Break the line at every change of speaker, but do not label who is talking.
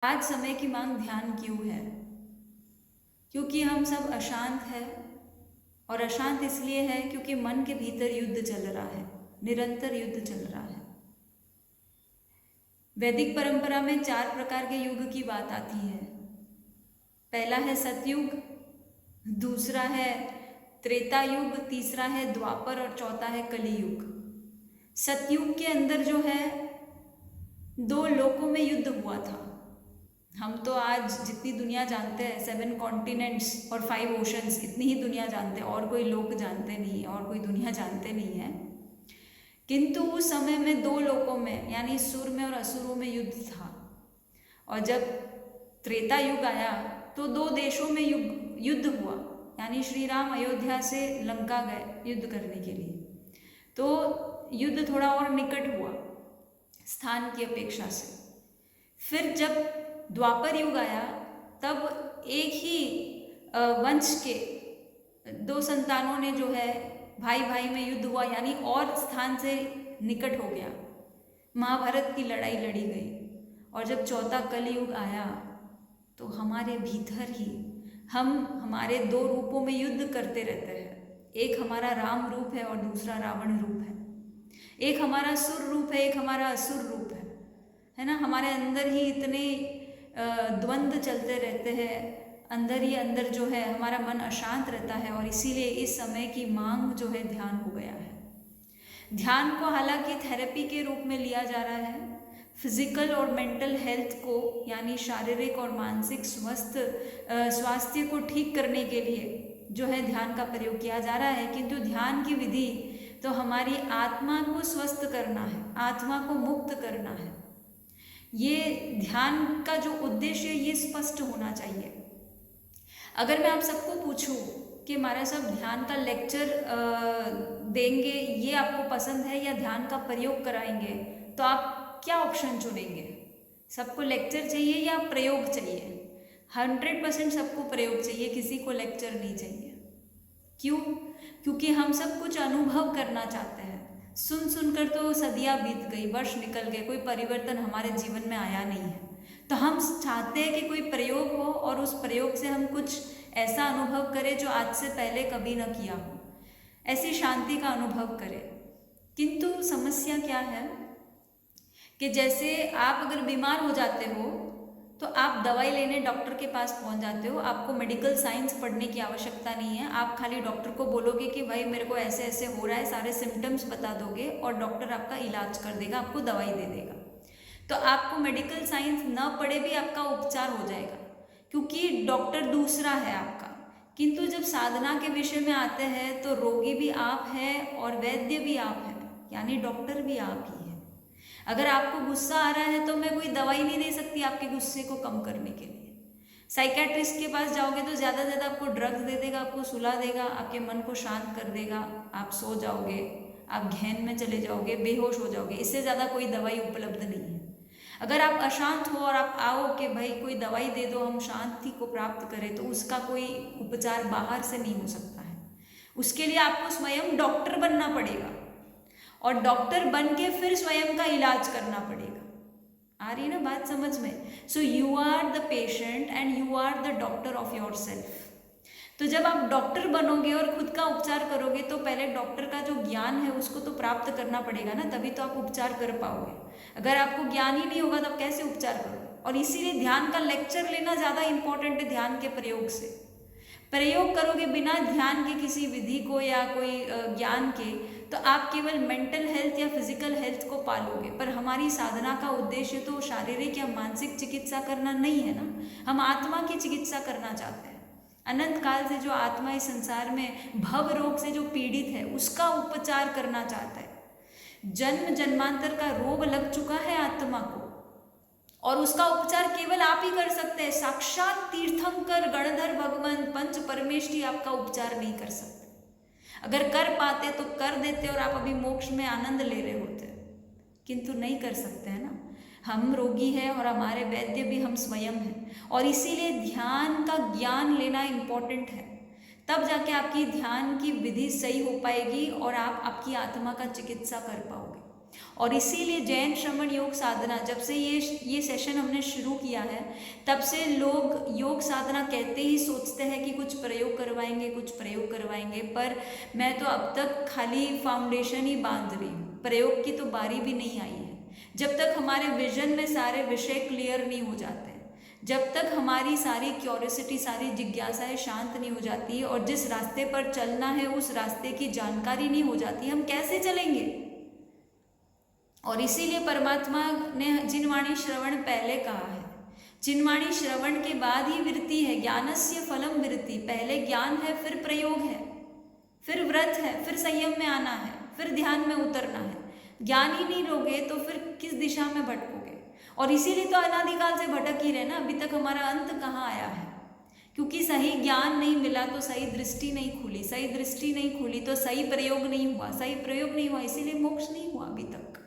आज समय की मांग ध्यान क्यों है? क्योंकि हम सब अशांत हैं। और अशांत इसलिए है क्योंकि मन के भीतर युद्ध चल रहा है, निरंतर युद्ध चल रहा है। वैदिक परंपरा में 4 प्रकार के युग की बात आती है। पहला है सतयुग, दूसरा है त्रेता युग, तीसरा है द्वापर और चौथा है कलियुग। सतयुग के अंदर जो है 2 लोकों में युद्ध हुआ था। हम तो आज जितनी दुनिया जानते हैं, 7 कॉन्टिनेंट्स और 5 ओशंस, इतनी ही दुनिया जानते हैं, और कोई लोक जानते नहीं है, और कोई दुनिया जानते नहीं है। किंतु उस समय में 2 लोकों में यानी सुर में और असुरों में युद्ध था। और जब त्रेता युग आया तो 2 देशों में युद्ध हुआ, यानी श्री राम अयोध्या से लंका गए युद्ध करने के लिए। तो युद्ध थोड़ा और निकट हुआ स्थान की अपेक्षा से। फिर जब द्वापर युग आया तब एक ही वंश के 2 संतानों ने जो है भाई भाई में युद्ध हुआ, यानी और स्थान से निकट हो गया। महाभारत की लड़ाई लड़ी गई। और जब चौथा कलयुग आया तो हमारे भीतर ही हम हमारे 2 रूपों में युद्ध करते रहते हैं। एक हमारा राम रूप है और दूसरा रावण रूप है। एक हमारा सुर रूप है, एक हमारा असुर रूप है ना। हमारे अंदर ही इतने द्वंद्व चलते रहते हैं, अंदर ही अंदर जो है हमारा मन अशांत रहता है। और इसीलिए इस समय की मांग जो है ध्यान हो गया है। ध्यान को हालांकि थेरेपी के रूप में लिया जा रहा है। फिजिकल और मेंटल हेल्थ को, यानी शारीरिक और मानसिक स्वास्थ्य को ठीक करने के लिए जो है ध्यान का प्रयोग किया जा रहा है। किंतु ध्यान की विधि तो हमारी आत्मा को स्वस्थ करना है, आत्मा को मुक्त करना है। ये ध्यान का जो उद्देश्य है ये स्पष्ट होना चाहिए। अगर मैं आप सबको पूछूं कि महाराज साहब ध्यान का लेक्चर देंगे, ये आपको पसंद है या ध्यान का प्रयोग कराएंगे, तो आप क्या ऑप्शन चुनेंगे? सबको लेक्चर चाहिए या प्रयोग चाहिए? 100% सबको प्रयोग चाहिए, किसी को लेक्चर नहीं चाहिए। क्यों? क्योंकि हम सब कुछ अनुभव करना चाहते हैं। सुन सुनकर तो सदियां बीत गई, वर्ष निकल गए, कोई परिवर्तन हमारे जीवन में आया नहीं है। तो हम चाहते हैं कि कोई प्रयोग हो और उस प्रयोग से हम कुछ ऐसा अनुभव करें जो आज से पहले कभी न किया हो, ऐसी शांति का अनुभव करें। किंतु समस्या क्या है कि जैसे आप अगर बीमार हो जाते हो तो आप दवाई लेने डॉक्टर के पास पहुंच जाते हो। आपको मेडिकल साइंस पढ़ने की आवश्यकता नहीं है। आप खाली डॉक्टर को बोलोगे कि भाई मेरे को ऐसे ऐसे हो रहा है, सारे सिम्टम्स बता दोगे और डॉक्टर आपका इलाज कर देगा, आपको दवाई दे देगा। तो आपको मेडिकल साइंस न पढ़े भी आपका उपचार हो जाएगा, क्योंकि डॉक्टर दूसरा है आपका। किंतु जब साधना के विषय में आते हैं तो रोगी भी आप हैं और वैद्य भी आप हैं, यानी डॉक्टर भी आप ही है। अगर आपको गुस्सा आ रहा है तो मैं कोई दवाई नहीं दे सकती आपके गुस्से को कम करने के लिए। साइकेट्रिस्ट के पास जाओगे तो ज़्यादा से ज़्यादा आपको ड्रग्स दे देगा, आपको सुला देगा, आपके मन को शांत कर देगा, आप सो जाओगे, आप गहन में चले जाओगे, बेहोश हो जाओगे। इससे ज़्यादा कोई दवाई उपलब्ध नहीं है। अगर आप अशांत हो और आप आओ कि भाई कोई दवाई दे दो, हम शांति को प्राप्त करें, तो उसका कोई उपचार बाहर से नहीं हो सकता है। उसके लिए आपको स्वयं डॉक्टर बनना पड़ेगा और डॉक्टर बन के फिर स्वयं का इलाज करना पड़ेगा। आ रही है ना बात समझ में? So you are the patient and you are the doctor of yourself. तो जब आप डॉक्टर बनोगे और खुद का उपचार करोगे तो पहले डॉक्टर का जो ज्ञान है उसको तो प्राप्त करना पड़ेगा ना, तभी तो आप उपचार कर पाओगे। अगर आपको ज्ञान ही नहीं होगा तो आप कैसे उपचार करोगे? और इसीलिए ध्यान का लेक्चर लेना ज़्यादा इंपॉर्टेंट है। ध्यान के प्रयोग से प्रयोग करोगे बिना ध्यान के किसी विधि को या कोई ज्ञान के, तो आप केवल मेंटल हेल्थ या फिजिकल हेल्थ को पालोगे। पर हमारी साधना का उद्देश्य तो शारीरिक या मानसिक चिकित्सा करना नहीं है ना, हम आत्मा की चिकित्सा करना चाहते हैं। अनंत काल से जो आत्मा इस संसार में भव रोग से जो पीड़ित है उसका उपचार करना चाहता है। जन्म जन्मांतर का रोग लग चुका है आत्मा को और उसका उपचार केवल आप ही कर सकते हैं। साक्षात तीर्थंकर गणधर भगवान पंच परमेष्ठी आपका उपचार नहीं कर सकते। अगर कर पाते तो कर देते और आप अभी मोक्ष में आनंद ले रहे होते, किंतु नहीं कर सकते हैं ना। हम रोगी हैं और हमारे वैद्य भी हम स्वयं हैं। और इसीलिए ध्यान का ज्ञान लेना इम्पोर्टेंट है, तब जाके आपकी ध्यान की विधि सही हो पाएगी और आप आपकी आत्मा का चिकित्सा कर पाओगे। और इसीलिए जैन श्रवण योग साधना, जब से ये सेशन हमने शुरू किया है, तब से लोग योग साधना कहते ही सोचते हैं कि कुछ प्रयोग करवाएंगे, कुछ प्रयोग करवाएंगे, पर मैं तो अब तक खाली फाउंडेशन ही बांध रही हूँ, प्रयोग की तो बारी भी नहीं आई है। जब तक हमारे विजन में सारे विषय क्लियर नहीं हो जाते, जब तक हमारी सारी क्यूरियोसिटी, सारी जिज्ञासाएं शांत नहीं हो जाती है और जिस रास्ते पर चलना है उस रास्ते की जानकारी नहीं हो जाती, हम कैसे चलेंगे। और इसीलिए परमात्मा ने जिनवाणी श्रवण पहले कहा है। जिनवाणी श्रवण के बाद ही वृत्ति है, ज्ञानस्य फलम वृत्ति। पहले ज्ञान है, फिर प्रयोग है, फिर व्रत है, फिर संयम में आना है, फिर ध्यान में उतरना है। ज्ञान ही नहीं लोगे तो फिर किस दिशा में भटकोगे। और इसीलिए तो अनादिकाल से भटक ही रहे ना, अभी तक हमारा अंत कहाँ आया है, क्योंकि सही ज्ञान नहीं मिला तो सही दृष्टि नहीं खुली, सही दृष्टि नहीं खुली तो सही प्रयोग नहीं हुआ, सही प्रयोग नहीं हुआ, इसीलिए मोक्ष नहीं हुआ अभी तक।